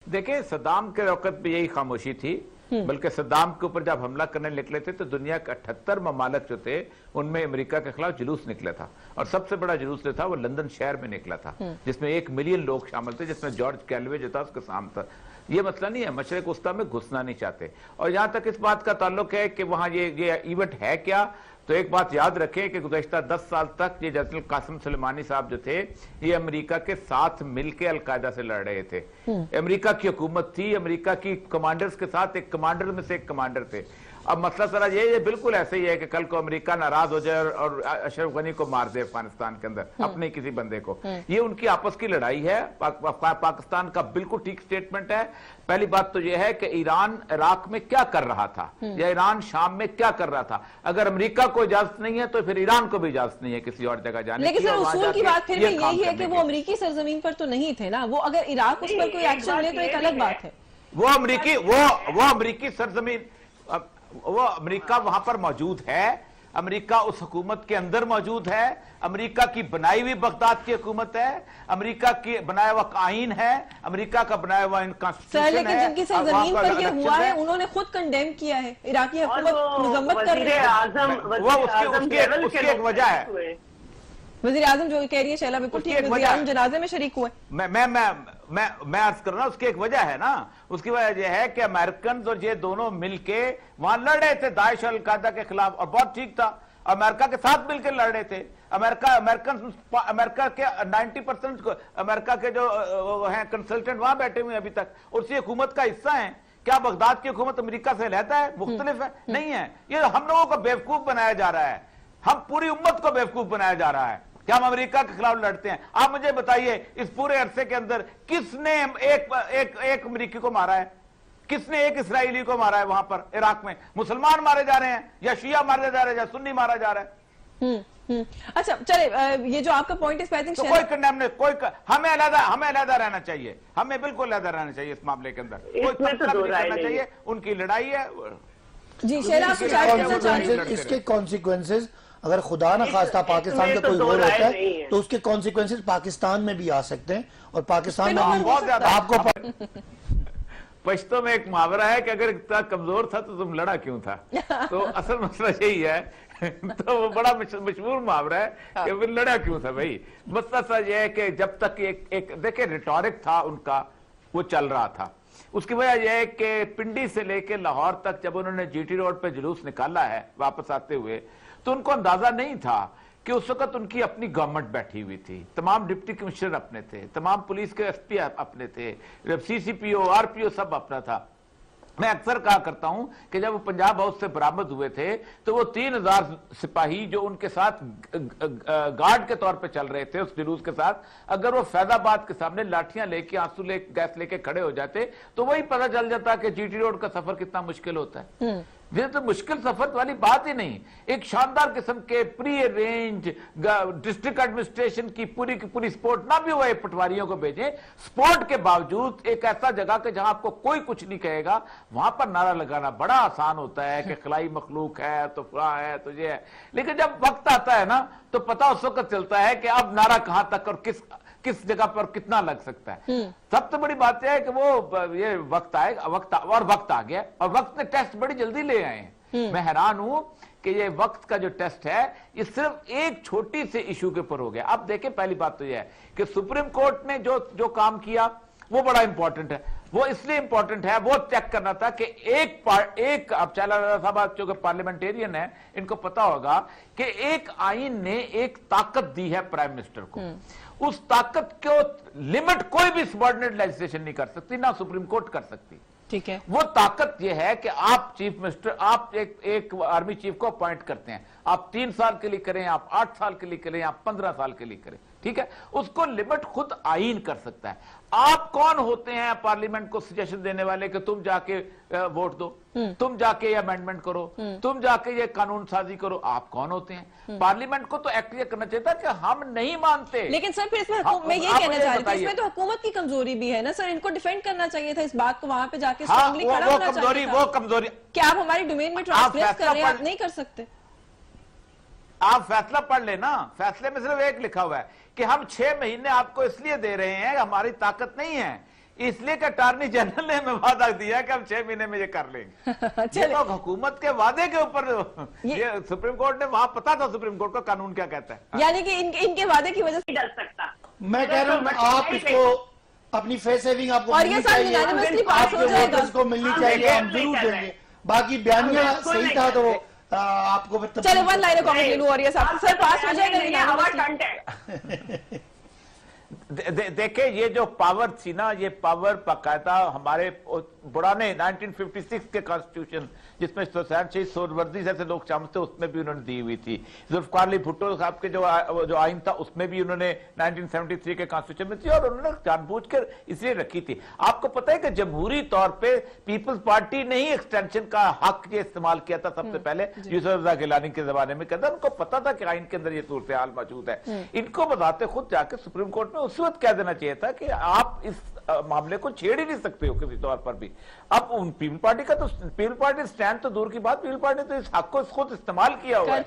देखिए सद्दाम के वक्त भी यही खामोशी थी, बल्कि सद्दाम के ऊपर जब हमला करने निकले थे तो दुनिया के 78 ममालिक जो थे उनमें अमेरिका के खिलाफ जुलूस निकला था, और सबसे बड़ा जुलूस जो था वो लंदन शहर में निकला था, जिसमें 1 मिलियन लोग शामिल थे, जिसमें जॉर्ज कैलवे जो था उसका साम था। ये मसला नहीं है, मशरिक वस्ता में घुसना नहीं चाहते। और जहां तक इस बात का ताल्लुक है कि वहां ये इवेंट है क्या, तो एक बात याद रखें कि गुज़श्ता 10 साल तक ये जनरल कासिम सुलेमानी साहब जो थे ये अमेरिका के साथ मिलकर अलकायदा से लड़ रहे थे। अमेरिका की हुकूमत थी, अमेरिका की कमांडर्स के साथ एक कमांडर में से एक कमांडर थे। अब मसला सारा ये बिल्कुल ऐसे ही है कि कल को अमेरिका नाराज हो जाए और अशरफ गनी को मार दे अफगानिस्तान के अंदर अपने किसी बंदे को। ये उनकी आपस की लड़ाई है। पाकिस्तान का बिल्कुल ठीक स्टेटमेंट है। पहली बात तो यह है कि ईरान इराक में क्या कर रहा था या ईरान शाम में क्या कर रहा था। अगर अमेरिका को इजाजत नहीं है तो फिर ईरान को भी इजाजत नहीं है किसी और जगह जाने की। लेकिन सर उसूल की बात फिर भी यही है कि वो अमेरिकी सरजमीन पर तो नहीं थे ना, वो अगर इराक उस पर कोई एक्शन ले तो एक अलग बात है। वो अमेरिकी सरजमीन, वो अमेरिका वहां पर मौजूद है, अमेरिका उस हुकूमत के अंदर मौजूद है, अमेरिका की बनाई हुई बगदाद की हुकूमत है, अमेरिका की बनाया हुआ आईन है, अमेरिका का बनाया हुआ कॉन्स्टिट्यूशन है। लेकिन जिनकी सरजमीन पर ये हुआ है उन्होंने खुद कंडेम किया है, इराकी हुकूमत मजम्मत कर रही है। वो उसकी एक वजह है। वज़ीर आज़म जो कह रही है शैला बिल्कुल ठीक, वज़ीर आज़म जनाजे में शरीक हुए। मैं अर्ज कर रहा हूं उसकी एक वजह है ना। उसकी वजह यह है कि अमेरिकन और ये दोनों मिलके वहां लड़ रहे थे दाइश और अलकायदा के खिलाफ, और बहुत ठीक था। अमेरिका के साथ मिलकर लड़ रहे थे। अमेरिका के 90% अमेरिका के जो हैं कंसल्टेंट वहां बैठे हुए अभी तक, उसी हुकूमत का हिस्सा है। क्या बगदाद की हुकूमत अमेरिका से रहता है, मुख्तलिफ है? नहीं है। ये हम लोगों को बेवकूफ बनाया जा रहा है, हम पूरी उम्मत को बेवकूफ बनाया जा रहा है कि हम अमेरिका के खिलाफ लड़ते हैं। आप मुझे बताइए इस पूरे अरसे के अंदर किसने एक अमेरिकी को मारा है, किसने एक इसराइली को मारा है? वहां पर इराक में मुसलमान मारे जा रहे हैं या शिया मारे जा रहे हैं या सुन्नी मारा जा रहा है। अच्छा चले, ये जो आपका पॉइंट इस तो कोई कंडेम नहीं, हमें अलग रहना चाहिए, हमें बिल्कुल अलग रहना चाहिए इस मामले के अंदर। कोई करना चाहिए, उनकी लड़ाई है जी। शेर इसके कॉन्सिक्वेंसेज अगर खुदा न खास्ता पाकिस्तान का कोई और होता है तो उसके कॉन्सिक्वेंसेज पाकिस्तान में भी आ सकते हैं, और पाकिस्तान में बहुत ज्यादा। आपको पश्तो में एक मुहावरा है कि अगर इतना कमजोर था तो तुम लड़ा क्यों था। तो असल मसला यही है। तो वो बड़ा मशहूर मुहावरा है कि फिर लड़ा क्यों था भाई। मसला यह है कि जब तक एक देखिए रिटोरिक था उनका, वो चल रहा था। उसकी वजह यह है कि पिंडी से लेकर लाहौर तक जब उन्होंने जीटी रोड पे जुलूस निकाला है वापस आते हुए, तो उनको अंदाजा नहीं था कि उस वक्त उनकी अपनी गवर्नमेंट बैठी हुई थी, तमाम डिप्टी कमिश्नर अपने थे, तमाम पुलिस के एसपी अपने थे, सीसीपीओ आरपीओ सब अपना था। मैं अक्सर कहा करता हूं कि जब वो पंजाब हाउस से बरामद हुए थे तो वो 3000 सिपाही जो उनके साथ गार्ड के तौर पे चल रहे थे उस जुलूस के साथ, अगर वो फैजाबाद के सामने लाठियां लेके आंसू गैस लेके खड़े हो जाते तो वही पता चल जाता कि जीटी रोड का सफर कितना मुश्किल होता है। ये तो मुश्किल सफर वाली बात ही नहीं। एक शानदार किस्म के प्री अरेंज डिस्ट्रिक्ट एडमिनिस्ट्रेशन की पूरी सपोर्ट ना भी हुए, पटवारियों को भेजें, सपोर्ट के बावजूद एक ऐसा जगह के जहां आपको कोई कुछ नहीं कहेगा वहां पर नारा लगाना बड़ा आसान होता है कि खिलाई मखलूक है तो फला है तो ये है। लेकिन जब वक्त आता है ना तो पता उस वक्त चलता है कि अब नारा कहां तक और किस जगह पर कितना लग सकता है। सबसे बड़ी बात यह है कि वो ये वक्त आएगा, वक्त आ गया, और वक्त ने टेस्ट बड़ी जल्दी ले आए हैं। मैं हैरान हूं कि ये वक्त का जो टेस्ट है ये सिर्फ एक छोटी से इशू के ऊपर हो गया। अब देखें, पहली बात तो यह है कि सुप्रीम कोर्ट ने जो काम किया वो बड़ा इंपॉर्टेंट है। वो इसलिए इंपॉर्टेंट है, वो चेक करना था कि एक अब चाला साहब जो पार्लियामेंटेरियन है, इनको पता होगा कि एक आईन ने एक ताकत दी है प्राइम मिनिस्टर को। उस ताकत को लिमिट कोई भी सबऑर्डिनेट लेजिस्लेशन नहीं कर सकती, ना सुप्रीम कोर्ट कर सकती। ठीक है। वो ताकत यह है कि आप चीफ मिनिस्टर, आप एक आर्मी चीफ को अपॉइंट करते हैं, आप 3 साल के लिए करें, आप 8 साल के लिए करें, आप 15 साल के लिए करें, ठीक है। उसको लिमिट खुद आईन कर सकता है। आप कौन होते हैं पार्लियामेंट को सजेशन देने वाले कि तुम जाके वोट दो, तुम जाके ये अमेंडमेंट करो, तुम जाके ये कानून साजी करो? आप कौन होते हैं? पार्लियामेंट को तो एक्ट ये करना चाहिए था कि हम नहीं मानते। लेकिन सर फिर इसमें मैं ये कहना चाह रही थी, इसमें तो हुकूमत की कमजोरी भी है ना सर, इनको डिफेंड करना चाहिए था इस बात को, वहां पे जाके स्ट्रांगली खड़ा होना चाहिए था। वो कमजोरी क्या आप हमारी डोमेन में ट्रांसलेट कर रहे हैं? आप नहीं कर सकते। आप फैसला पढ़ लेना, फैसले में सिर्फ एक लिखा हुआ है कि हम 6 महीने आपको इसलिए दे रहे हैं, हमारी ताकत नहीं है, इसलिए कि अटॉर्नी जनरल ने हमें वादा दिया कि हम 6 महीने में ये कर लेंगे। ये तो हुकूमत के वादे के ऊपर ये सुप्रीम कोर्ट ने, वहां पता था सुप्रीम कोर्ट का कानून क्या कहता है। यानी कि इनके वादे की वजह से डर सकता। मैं कह रहा हूँ आप इसको अपनी फेस सेविंग आपको और मिलनी ये साल चाहिए, unanimously pass हो आपके जाएगा। वोटर्स को मिलनी चाहिए, हम जरूर देंगे। बाकी बयानिया हम बिल्कुल सही नहीं था तो करते। आपको चलो वन लाइन कमेंट ले लूं और ये सब सर पास हो जाएगा हमारा unanimously। कंटेंट देखिए ये जो पावर थी ना, ये पावर बाकायदा हमारे पुराने 1956 के कॉन्स्टिट्यूशन जिसमें शहीद सोहरावर्दी जैसे लोग शामिल थे उसमें भी उन्होंने दी हुई थी। जुल्फकार अली भुट्टो साहब के जो आइन था उसमें भी उन्होंने 1973 के कॉन्स्टिट्यूशन में थी और उन्होंने जानबूझकर इसलिए रखी थी। आपको पता है कि जमहूरी तौर पे पीपल्स पार्टी ने ही एक्सटेंशन का हक ये इस्तेमाल किया था सबसे पहले, यूसुफ रजा गिलानी के जमाने में कहता, उनको पता था कि आइन के अंदर ये सूरत हाल मौजूद है। इनको बताते खुद जाके सुप्रीम कोर्ट में उस वक्त कह देना चाहिए था कि आप इस मामले को छेड़ ही नहीं सकते हो किसी तौर पर भी। अब उन पीपल पार्टी का तो, पीपल पार्टी स्टैंड तो दूर की बात, पीपल पार्टी ने तो इस हक को खुद इस्तेमाल किया हुआ है।